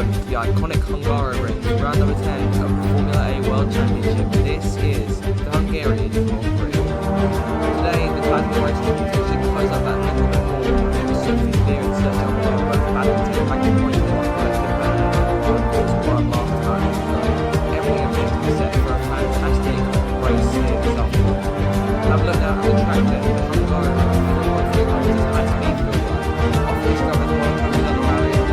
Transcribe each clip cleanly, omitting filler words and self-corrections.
welcome to the iconic Hungarian ring, round number 10 of the Formula A World Championship. This is the Hungarian Grand Prix. Today, the title race will potentially close up that little bit more due to Sophie Spear and Sergio Blanc both battling to get back to points in the collective battle. Of course, won last time, so everything appears to be set for a fantastic race here this afternoon. Have a look now at the track then. The Hungarian ring, 3 kilometers high speed field line. Off the discovered one, another barrier.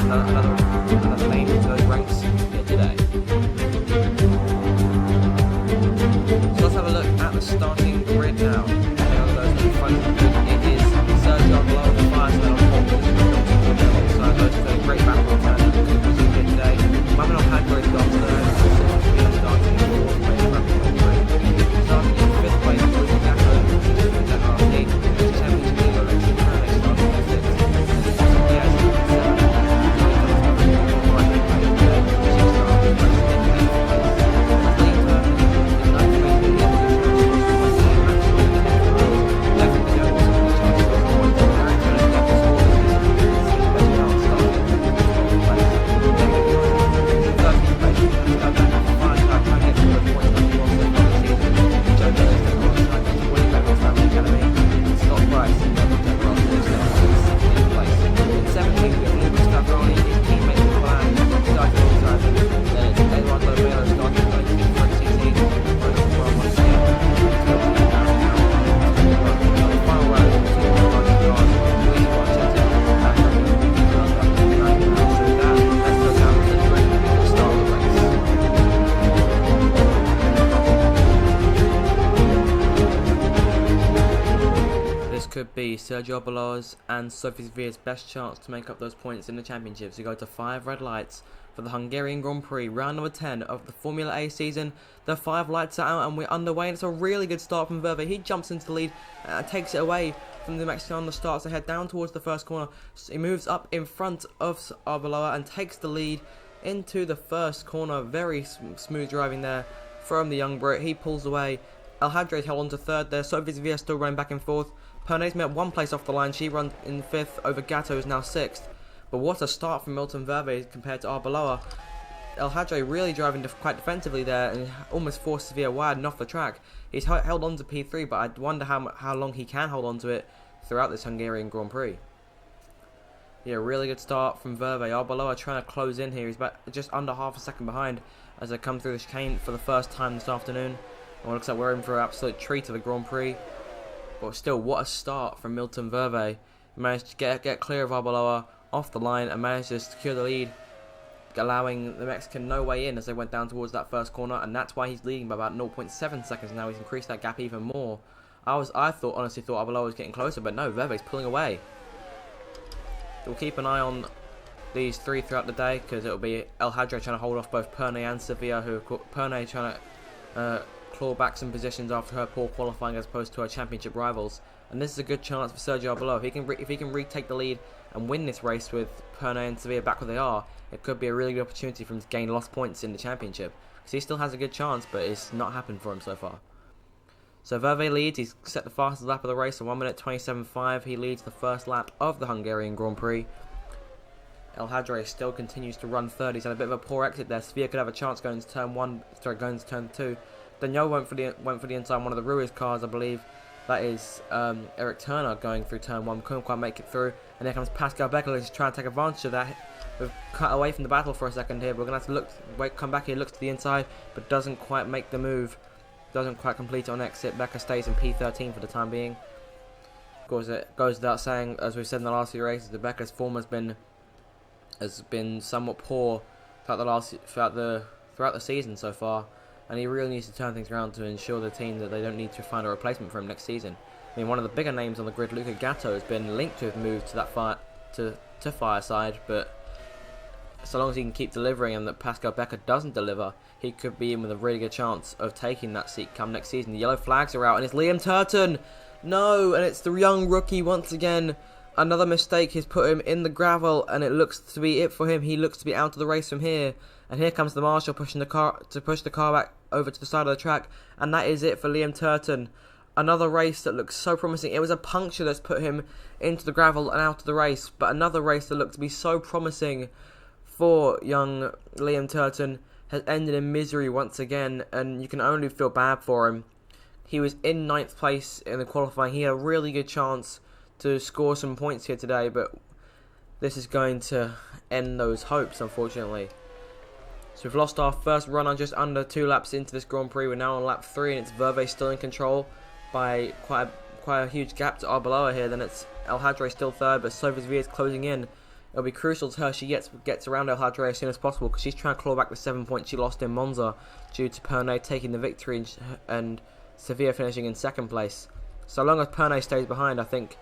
Another name into those ranks here today. So let's have a look at the starting grid now. Those in front of me, it is Sergio Blanc, the fireside on pole position, alongside those two great battle of fans here today. MOAMEN EL-HADRAY got third, starting in fourth place, starting in fifth place, Prix championship leader election, starting in sixth. DIAZ in seventh. Could be Sergio Blanc and Sophie Spear's best chance to make up those points in the championships. We go to 5 red lights for the Hungarian Grand Prix, round number 10 of the Formula A season. The 5 lights are out and we're underway, and it's a really good start from Verve. He jumps into the lead and takes it away from the Mexican on the start to head down towards the first corner. So he moves up in front of Arbeloa and takes the lead into the first corner. Very smooth driving there from the young Brit. He pulls away. El-HADRAY held on to third there. Sophie Spear still running back and forth. Pernay's met one place off the line. She runs in 5th over Gatto, who's now 6th. But what a start from Milton Verve compared to Arbeloa. El-HADRAY really driving quite defensively there and almost forced Sevilla wide and off the track. He's held on to P3, but I wonder how long he can hold on to it throughout this Hungarian Grand Prix. Yeah, really good start from Verve. Arbeloa trying to close in here. He's about just under half a second behind as they come through the chicane for the first time this afternoon. And it looks like we're in for an absolute treat of the Grand Prix. But still, what a start from Milton Verve. He managed to get clear of Arbeloa off the line and managed to secure the lead, allowing the Mexican no way in as they went down towards that first corner, and that's why he's leading by about 0.7 seconds now. He's increased that gap even more. I honestly thought Arbeloa was getting closer, but no, Verve's pulling away. We'll keep an eye on these 3 throughout the day, because it'll be El-HADRAY trying to hold off both Pernay and Sevilla, Pernay trying to claw back some positions after her poor qualifying as opposed to her championship rivals. And this is a good chance for Sergio Arbeloa. If he can retake the lead and win this race with Pernay and Sevilla back where they are, it could be a really good opportunity for him to gain lost points in the championship. Because he still has a good chance, but it's not happened for him so far. So Verve leads. He's set the fastest lap of the race at 1 minute 27.5. He leads the first lap of the Hungarian Grand Prix. El-HADRAY still continues to run third. He's had a bit of a poor exit there. Sevilla could have a chance going to turn 2. DENIAU went for the inside one of the Ruiz cars, I believe. That is Eric Turner going through turn 1. Couldn't quite make it through. And here comes Pascal Becker to try and take advantage of that. We've cut away from the battle for a second here. We're going to have to come back here, looks to the inside, but doesn't quite make the move. Doesn't quite complete it on exit. Becker stays in P13 for the time being. Of course, it goes without saying, as we've said in the last few races, that Becker's form has been somewhat poor throughout the season so far. And he really needs to turn things around to ensure the team that they don't need to find a replacement for him next season. I mean, one of the bigger names on the grid, Luca Gatto, has been linked to his move to that to Fireside, but so long as he can keep delivering and that Pascal Becker doesn't deliver, he could be in with a really good chance of taking that seat come next season. The yellow flags are out, and it's Liam Turton! No! And it's the young rookie once again, Another mistake has put him in the gravel, and it looks to be it for him. He looks to be out of the race from here. And here comes the marshal pushing the car to push the car back over to the side of the track. And that is it for Liam Turton. Another race that looks so promising. It was a puncture that's put him into the gravel and out of the race. But another race that looked to be so promising for young Liam Turton has ended in misery once again. And you can only feel bad for him. He was in 9th place in the qualifying. He had a really good chance to score some points here today, but this is going to end those hopes, unfortunately. So we've lost our first runner just under 2 laps into this Grand Prix. We're now on lap 3, and it's Verve still in control by quite a huge gap to Arbeloa here. Then it's EL-HADRAY still third, but Sophie Sevilla is closing in. It'll be crucial to her she gets around EL-HADRAY as soon as possible, because she's trying to claw back the 7 points she lost in Monza due to Prix taking the victory and Sevilla finishing in 2nd place. So long as Prix stays behind, I think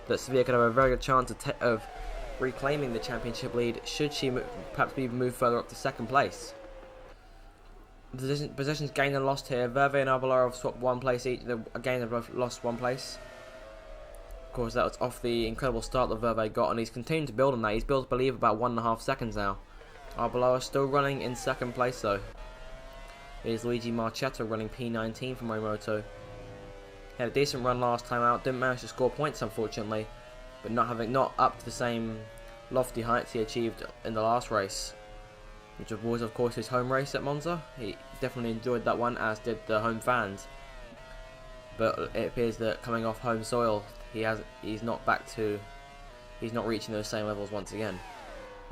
that Sevilla could have a very good chance of reclaiming the championship lead, should she perhaps even move further up to 2nd place. Positions gained and lost here. Verve and Arbeloa have swapped 1 place each. Again, they've both lost 1 place. Of course, that was off the incredible start that Verve got, and he's continued to build on that. He's built, I believe, about 1.5 seconds now. Arbeloa still running in 2nd place, though. Here's Luigi Marchetta running P19 from Moto. He had a decent run last time out, didn't manage to score points unfortunately, but not up to the same lofty heights he achieved in the last race, which was of course his home race at Monza. He definitely enjoyed that one, as did the home fans. But it appears that coming off home soil, he's not reaching those same levels once again.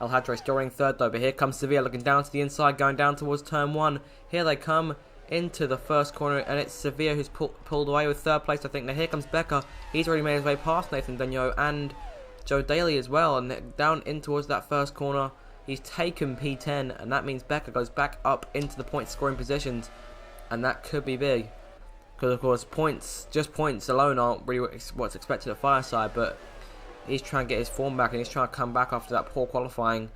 EL-HADRAY still running 3rd though, but here comes Sevilla looking down to the inside, going down towards turn 1. Here they come into the first corner, and it's Sevilla who's pulled away with 3rd place, I think. Now here comes Becker. He's already made his way past Nathan DENIAU and Joe Daly as well, and down in towards that first corner. He's taken P10, and that means Becker goes back up into the point scoring positions, and that could be big, because of course just points alone aren't really what's expected at Fireside, but he's trying to get his form back, and he's trying to come back after that poor qualifying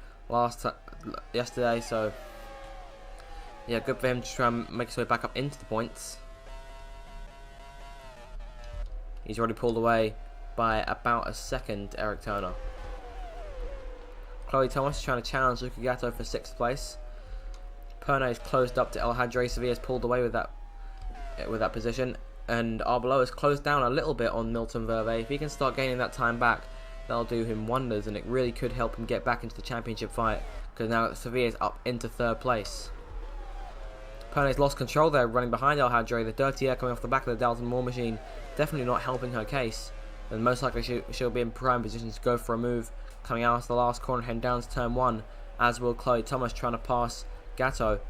yesterday. So yeah, good for him to try and make his way back up into the points. He's already pulled away by about a second, Eric Turner. Chloe Thomas is trying to challenge Luca Gatto for 6th place. Prix is closed up to EL-HADRAY. Sevilla's pulled away with that position, and Arbeloa has closed down a little bit on Milton Verve. If he can start gaining that time back, that'll do him wonders, and it really could help him get back into the championship fight, because now Sevilla's up into 3rd place. Prix's lost control there, running behind EL-HADRAY. The dirty air coming off the back of the Dalton Moore machine definitely not helping her case, and most likely she'll be in prime position to go for a move coming out of the last corner, heading down to turn 1, as will Chloe Thomas trying to pass Gatto.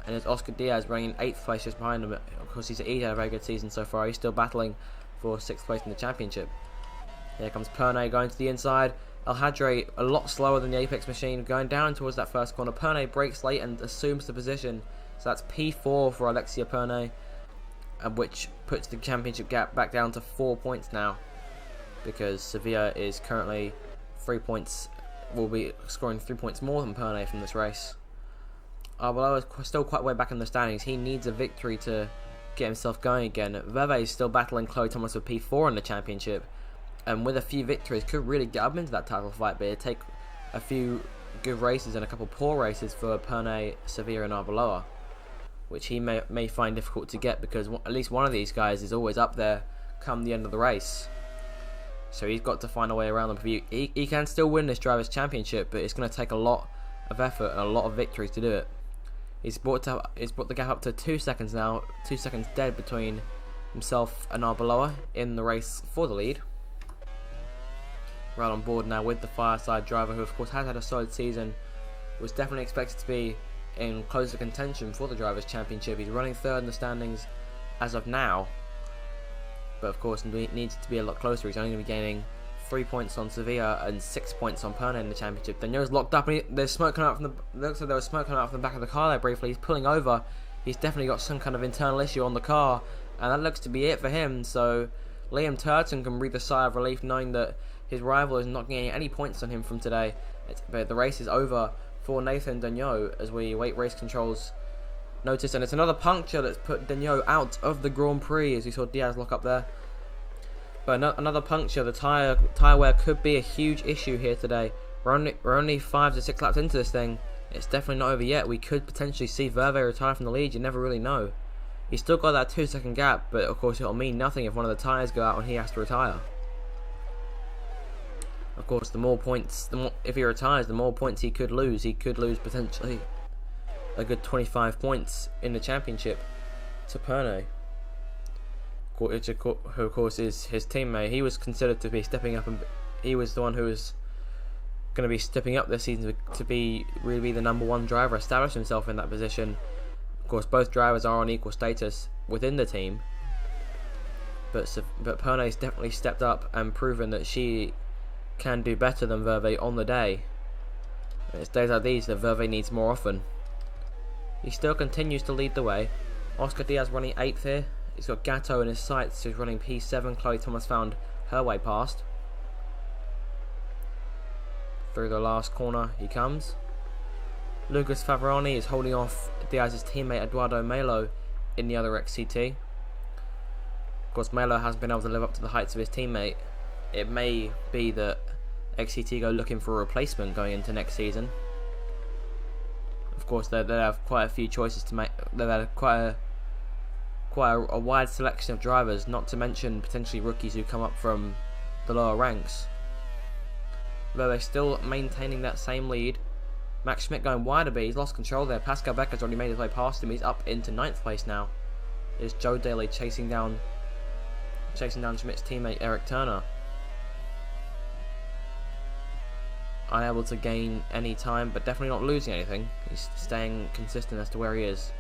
And it's Oscar Diaz running in 8th place just behind him. Of course, he's had a very good season so far. He's still battling for 6th place in the championship. Here comes Prix going to the inside. EL-HADRAY a lot slower than the Apex machine, going down towards that first corner. Prix breaks late and assumes the position. So that's P4 for Alexia Prix, which puts the championship gap back down to 4 points now, because Sevilla is currently 3 points, will be scoring 3 points more than Prix from this race. Arbeloa is still quite way back in the standings. He needs a victory to get himself going again. Verve is still battling Chloe Thomas with P4 in the championship, and with a few victories could really get up into that title fight, but it'd take a few good races and a couple poor races for Prix, Sevilla and Arbeloa, which he may find difficult to get, because at least one of these guys is always up there come the end of the race. So he's got to find a way around them. He can still win this Drivers' Championship, but it's going to take a lot of effort and a lot of victories to do it. He's brought the gap up to 2 seconds now. 2 seconds dead between himself and Arbeloa in the race for the lead. Right on board now with the Fireside driver, who of course has had a solid season. Was definitely expected to be in closer contention for the Drivers' Championship. He's running 3rd in the standings as of now, but of course needs to be a lot closer. He's only going to be gaining 3 points on Sevilla and 6 points on Prix in the championship. DENIAU's locked up, and there's smoke coming out from looks like there was smoke coming out from the back of the car there briefly. He's pulling over. He's definitely got some kind of internal issue on the car, and that looks to be it for him. So Liam Turton can breathe a sigh of relief knowing that his rival is not getting any points on him from today. But the race is over for Nathan DENIAU as we await race controls notice, and it's another puncture that's put DENIAU out of the Grand Prix, as we saw Diaz lock up there. But another puncture, the tyre wear could be a huge issue here today. We're only 5 to 6 laps into this thing. It's definitely not over yet. We could potentially see Verve retire from the lead. You never really know. He's still got that 2-second gap, but of course it'll mean nothing if one of the tyres go out and he has to retire. Of course, the more points, if he retires, the more points he could lose. He could lose potentially a good 25 points in the championship to Pernay, who of course is his teammate. He was considered to be stepping up, and he was the one who was going to be stepping up this season to really be the #1 driver, establish himself in that position. Of course, both drivers are on equal status within the team, but Pernay's definitely stepped up and proven that she can do better than Verve on the day. It's days like these that Verve needs more often. He still continues to lead the way. Oscar Diaz running 8th here. He's got Gatto in his sights, who's running P7. Chloe Thomas found her way past. Through the last corner he comes. Lucas Favorani is holding off Diaz's teammate Eduardo MELO in the other XCT. Of course, MELO hasn't been able to live up to the heights of his teammate. It may be that XCT go looking for a replacement going into next season. Of course, they have quite a few choices to make. They've had quite a wide selection of drivers, not to mention potentially rookies who come up from the lower ranks. Though they're still maintaining that same lead. Max Schmidt going wide a bit. He's lost control there. Pascal Becker's already made his way past him. He's up into 9th place now. Here's Joe Daly chasing down Schmidt's teammate Eric Turner. Unable to gain any time, but definitely not losing anything. He's staying consistent as to where he is.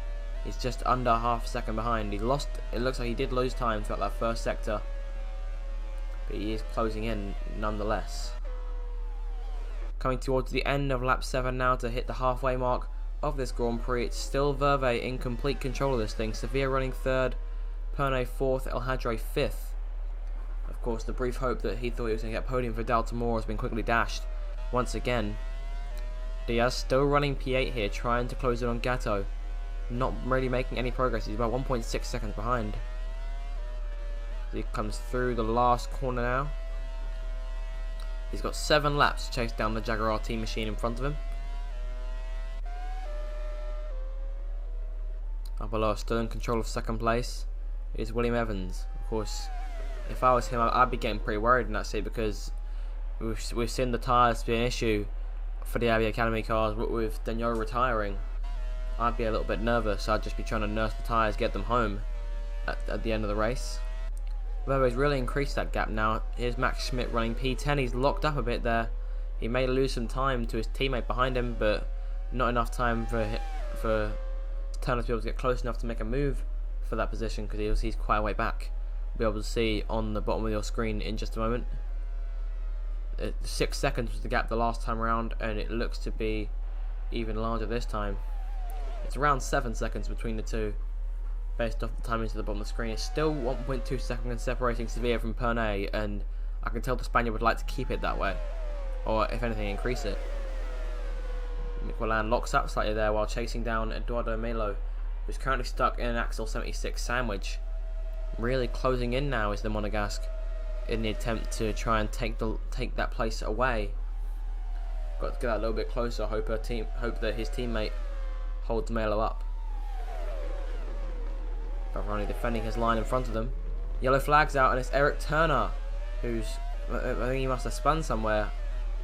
He's just under half a second behind. He lost. It looks like he did lose time throughout that first sector, but he is closing in nonetheless. Coming towards the end of lap 7 now to hit the halfway mark of this Grand Prix. It's still Verve in complete control of this thing. Sevilla running 3rd, Pernay 4th, EL-HADRAY 5th. Of course, the brief hope that he thought he was going to get podium for Daltamore has been quickly dashed once again. Diaz still running P8 here, trying to close it on Gatto. Not really making any progress. He's about 1.6 seconds behind. He comes through the last corner now. He's got 7 laps to chase down the Jaguar team machine in front of him. Up below, still in control of 2nd place, is William Evans. Of course, if I was him, I'd be getting pretty worried in that seat, because we've seen the tyres be an issue for the Abbey Academy cars, but with DENIAU retiring, I'd be a little bit nervous. I'd just be trying to nurse the tyres, get them home at the end of the race. Verve's really increased that gap now. Here's Max Schmidt running P10. He's locked up a bit there. He may lose some time to his teammate behind him, but not enough time for Turner to be able to get close enough to make a move for that position, because he's quite a way back. You'll be able to see on the bottom of your screen in just a moment. 6 seconds was the gap the last time around, and it looks to be even larger this time. It's around 7 seconds between the two, based off the timings to the bottom of the screen. It's still 1.2 seconds separating Sevilla from Pernay, and I can tell the Spaniard would like to keep it that way, or if anything increase it. Miquelin locks up slightly there while chasing down Eduardo MELO, who's currently stuck in an Axel 76 sandwich. Really closing in now is the Monegasque in the attempt to try and take that place away. Got to get that a little bit closer. Hope that his teammate holds MELO up. Favorani defending his line in front of them. Yellow flag's out, and it's Eric Turner, who's, I think he must have spun somewhere.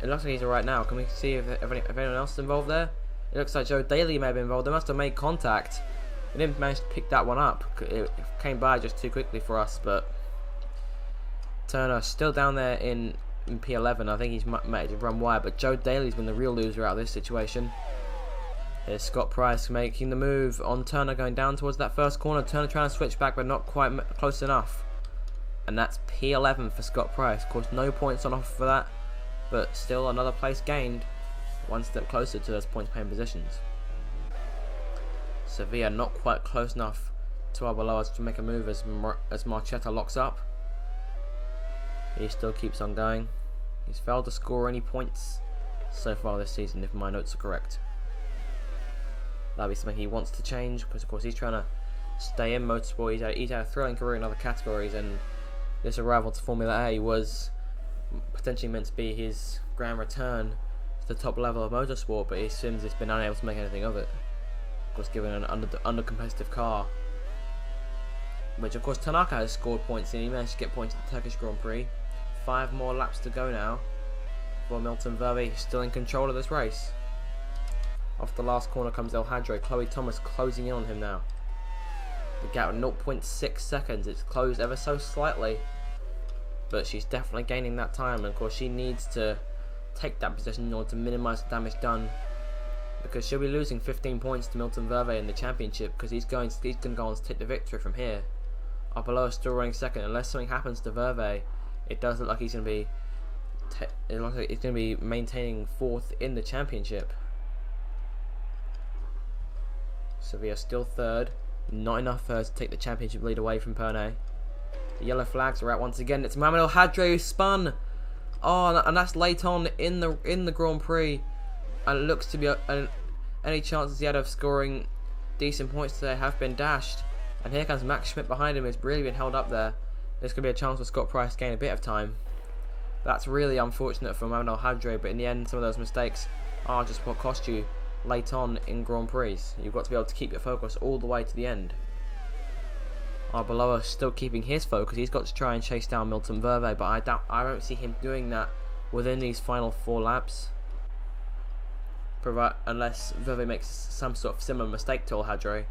It looks like he's alright now. Can we see if anyone else is involved there? It looks like Joe Daly may have been involved. They must have made contact. They didn't manage to pick that one up. It came by just too quickly for us, but Turner still down there in P11. I think he's might have run wide, but Joe Daly's been the real loser out of this situation. Here's Scott Price making the move on Turner, going down towards that first corner. Turner trying to switch back, but not quite close enough. And that's P11 for Scott Price. Of course, no points on offer for that, but still another place gained, one step closer to those points paying positions. Sevilla not quite close enough to Arbeloa to make a move as Marchetta locks up. He still keeps on going. He's failed to score any points so far this season, if my notes are correct. That'll be something he wants to change, because of course he's trying to stay in motorsport. He's had a thrilling career in other categories, and this arrival to Formula A was potentially meant to be his grand return to the top level of motorsport, but it seems he's been unable to make anything of it. Of course, given an under competitive car, which of course Tanaka has scored points in. He managed to get points at the Turkish Grand Prix. 5 more laps to go now for Milton Verve, still in control of this race. Off the last corner comes EL-HADRAY. Chloe Thomas closing in on him now. The gap at 0.6 seconds. It's closed ever so slightly, but she's definitely gaining that time. And of course, she needs to take that position in order to minimise the damage done, because she'll be losing 15 points to Milton Verve in the championship, because he's going to go on to take the victory from here. Up below is still running second. Unless something happens to Verve, it does look like he's going to be it looks like he's going to be maintaining 4th in the championship. Sevilla still 3rd. Not enough for her to take the championship lead away from Pernay. The yellow flags are out once again. It's MOAMEN EL-HADRAY who spun. Oh, and that's late on in the Grand Prix. And it looks to be any chances he had of scoring decent points today have been dashed. And here comes Max Schmidt behind him. He's really been held up there. There's going to be a chance for Scott Price to gain a bit of time. That's really unfortunate for MOAMEN EL-HADRAY, but in the end, some of those mistakes are just what cost you late on in Grand Prix. You've got to be able to keep your focus all the way to the end. Arbeloa still keeping his focus. He's got to try and chase down Milton Verve, but I don't see him doing that within these final 4 laps. Unless Verve makes some sort of similar mistake to EL-HADRAY.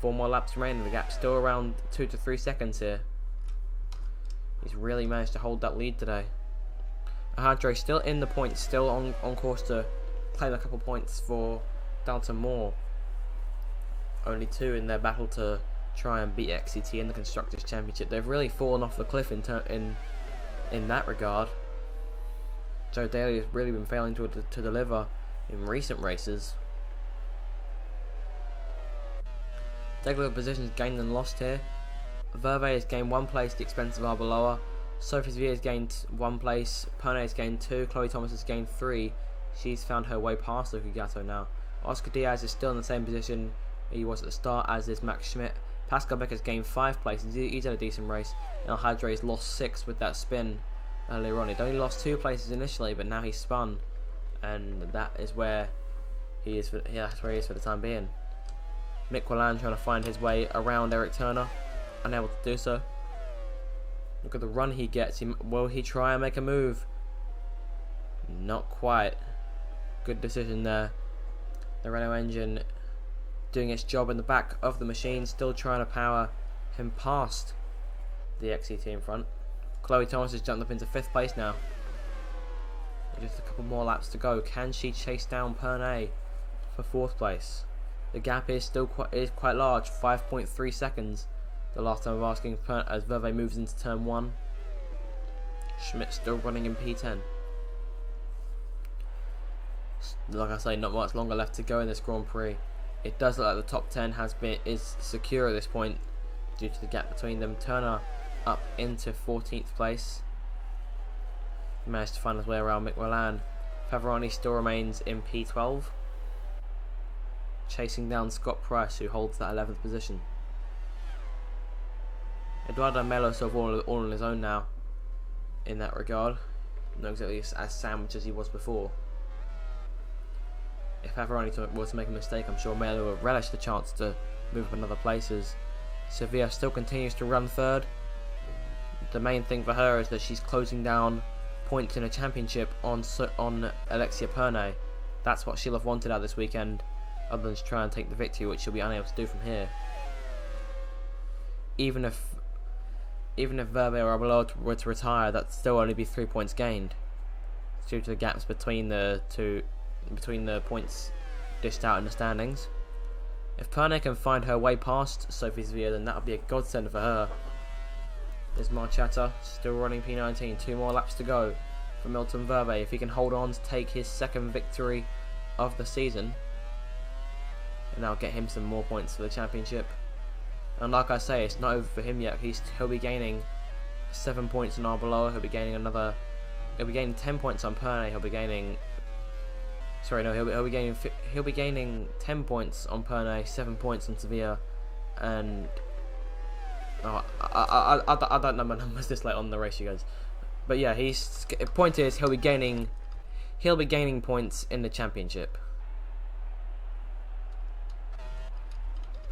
4 more laps remaining. The gap's still around 2 to 3 seconds here. He's really managed to hold that lead today. EL-HADRAY still in the points, still on course to claim a couple points for Dalton Moore. Only 2 in their battle to try and beat XCT in the Constructors' Championship. They've really fallen off the cliff in that regard. Joe Daly has really been failing to deliver in recent races. Take a look at positions gained and lost here. Verve has gained 1 place at the expense of Arbeloa. Sophie Sevilla has gained 1 place. Pernay has gained 2. Chloe Thomas has gained 3. She's found her way past Luca Gatto now. Oscar Diaz is still in the same position he was at the start, as is Max Schmidt. Pascal Beck has gained 5 places. He's had a decent race. EL-HADRAY has lost 6 with that spin earlier on. He'd only lost 2 places initially, but now he's spun, and that is where he is. That's where he is for the time being. Mick Walland trying to find his way around Eric Turner, unable to do so. Look at the run he gets. Will he try and make a move? Not quite. Good decision there. The Renault engine doing its job in the back of the machine, still trying to power him past the XCT in front. Chloe Thomas has jumped up into 5th place now. Just a couple more laps to go. Can she chase down Pernay for 4th place? The gap is still quite large, 5.3 seconds. The last time of asking, as Verve moves into turn 1. Schmidt still running in P10. Like I say, not much longer left to go in this Grand Prix. It does look like the top 10 is secure at this point due to the gap between them. Turner up into 14th place. He managed to find his way around Mick Walland. Favorani still remains in P12, chasing down Scott Price, who holds that 11th position. Eduardo MELO sort of all on his own now in that regard. Not exactly as sandwiched as he was before. If Favorani were to make a mistake, I'm sure MELO would relish the chance to move up in other places. Sevilla still continues to run 3rd. The main thing for her is that she's closing down points in a championship on Alexia Pernay. That's what she'll have wanted out this weekend, other than to try and take the victory, which she'll be unable to do from here. Even if Verve or Arbeloa were to retire, that'd still only be 3 points gained, due to the gaps between the points dished out in the standings. If Pernay can find her way past Sophie Sevilla, then that would be a godsend for her. There's Marchetta still running P19. 2 more laps to go for Milton Verve. If he can hold on to take his 2nd victory of the season, and that'll get him some more points for the championship. And like I say, it's not over for him yet. He'll be gaining 7 points on Arbeloa. He'll be gaining 10 points on Pernay. He'll be gaining 10 points on Pernay, 7 points on Sevilla, and Oh, I don't know my numbers this late on the race, you guys. But yeah, point is he'll be gaining points in the championship.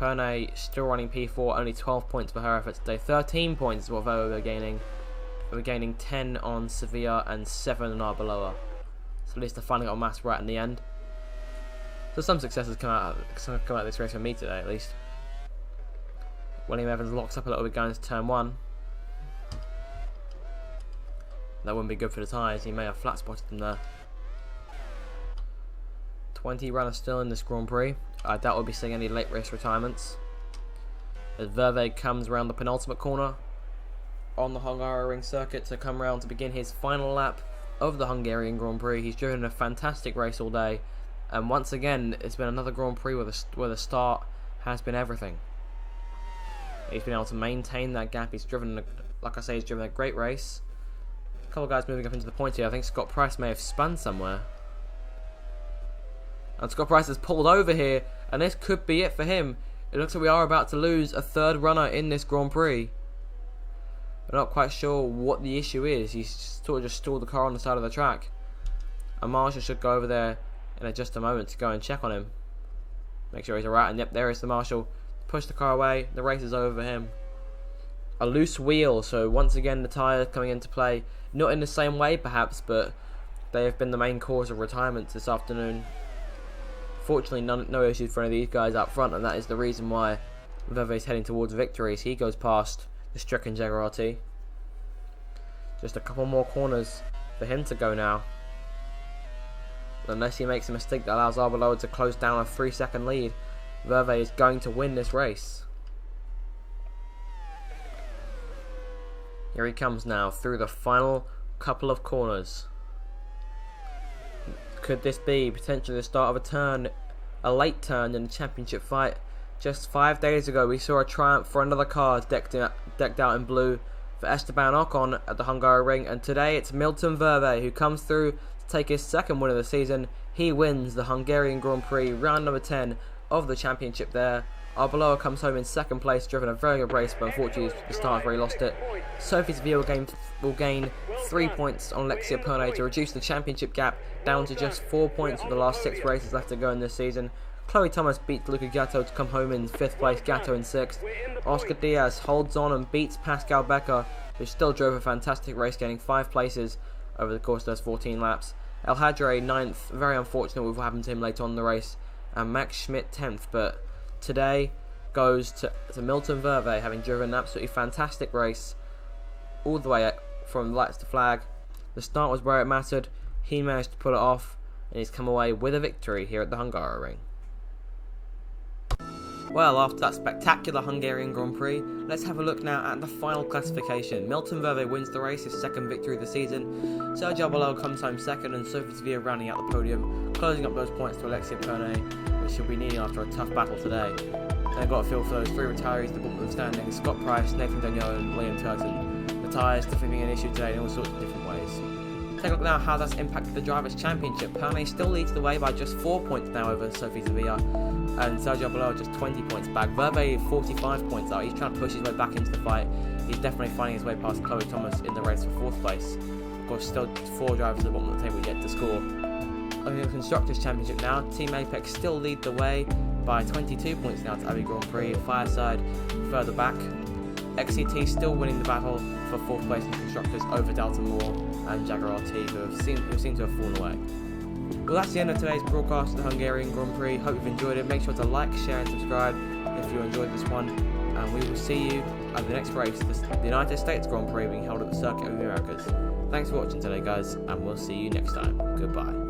Pernay still running P4, only 12 points for her effort today. 13 points is what we're gaining. We're gaining 10 on Sevilla and 7 on Arbeloa. So at least they're finding out mass right in the end. So some successes come out of this race for me today, at least. William Evans locks up a little bit going into turn 1. That wouldn't be good for the tyres. He may have flat spotted them there. 20 runners still in this Grand Prix. I doubt we'll be seeing any late race retirements. As Verve comes around the penultimate corner on the Hungarian circuit to come around to begin his final lap of the Hungarian Grand Prix. He's driven a fantastic race all day. And once again, it's been another Grand Prix where the start has been everything. He's been able to maintain that gap. He's driven, like I say, he's driven a great race. A couple of guys moving up into the point here. I think Scott Price may have spun somewhere. And Scott Price has pulled over here, and this could be it for him. It looks like we are about to lose a third runner in this Grand Prix. We're not quite sure what the issue is. He's sort of just stalled the car on the side of the track. A marshal should go over there in just a moment to go and check on him. Make sure he's alright, and yep, there is the marshal. Push the car away, the race is over for him. A loose wheel, so once again the tyres coming into play. Not in the same way perhaps, but they have been the main cause of retirements this afternoon. Fortunately, no issues for any of these guys up front, and that is the reason why Verve is heading towards victory as he goes past the stricken Jaguar-RT. Just a couple more corners for him to go now. Unless he makes a mistake that allows Arbeloa to close down a 3-second lead, Verve is going to win this race. Here he comes now through the final couple of corners. Could this be potentially the start of a turn, a late turn in the championship fight? Just 5 days ago we saw a triumph for another car decked out in blue for Esteban Ocon at the Hungarian, and today it's Milton Verve who comes through to take his second win of the season. He wins the Hungarian Grand Prix, round number 10 of the championship there. Arbeloa comes home in second place, driven a very good race, but unfortunately the start where he lost it. Sophie Sevilla will gain 3 points on Alexia Pernay to reduce the championship gap down to just 4 points with the last 6 races left to go in this season. Chloe Thomas beats Luca Gatto to come home in 5th place, Gatto in 6th. Oscar Diaz holds on and beats Pascal Becker, who still drove a fantastic race, gaining 5 places over the course of those 14 laps. EL-HADRAY 9th, very unfortunate with what happened to him later on in the race, and Max Schmidt 10th, but today goes to Milton Verve, having driven an absolutely fantastic race all the way from lights to flag. The start was where it mattered. He managed to pull it off, and he's come away with a victory here at the Hungarian. Well, after that spectacular Hungarian Grand Prix, let's have a look now at the final classification. Milton Verve wins the race, his second victory of the season. Sergio Arbeloa comes home second, and Sophie Sevilla rounding out the podium, closing up those points to Alexia Pernay, which she'll be needing after a tough battle today. They've got a feel for those 3 retirees, the bottom of the standings: Scott Price, Nathan DENIAU and William Turton. The tyres definitely being an issue today in all sorts of different ways. Take a look now how that's impacted the Drivers' Championship. Pernay still leads the way by just 4 points now over Sophie Sevilla, and Sergio Arbeloa just 20 points back. Verve 45 points out. He's trying to push his way back into the fight. He's definitely finding his way past Chloe Thomas in the race for 4th place. Of course, still 4 drivers at the bottom of the table yet to score. Looking at the Constructors' Championship now, Team Apex still lead the way by 22 points now to Abbey Grand Prix. Fireside further back. XCT still winning the battle for 4th place in Constructors over Dalton Moore and Jaguar-RT, who seem to have fallen away. Well, that's the end of today's broadcast of the Hungarian Grand Prix. Hope you've enjoyed it. Make sure to like, share and subscribe if you enjoyed this one. And we will see you at the next race, the United States Grand Prix being held at the Circuit of the Americas. Thanks for watching today, guys, and we'll see you next time. Goodbye.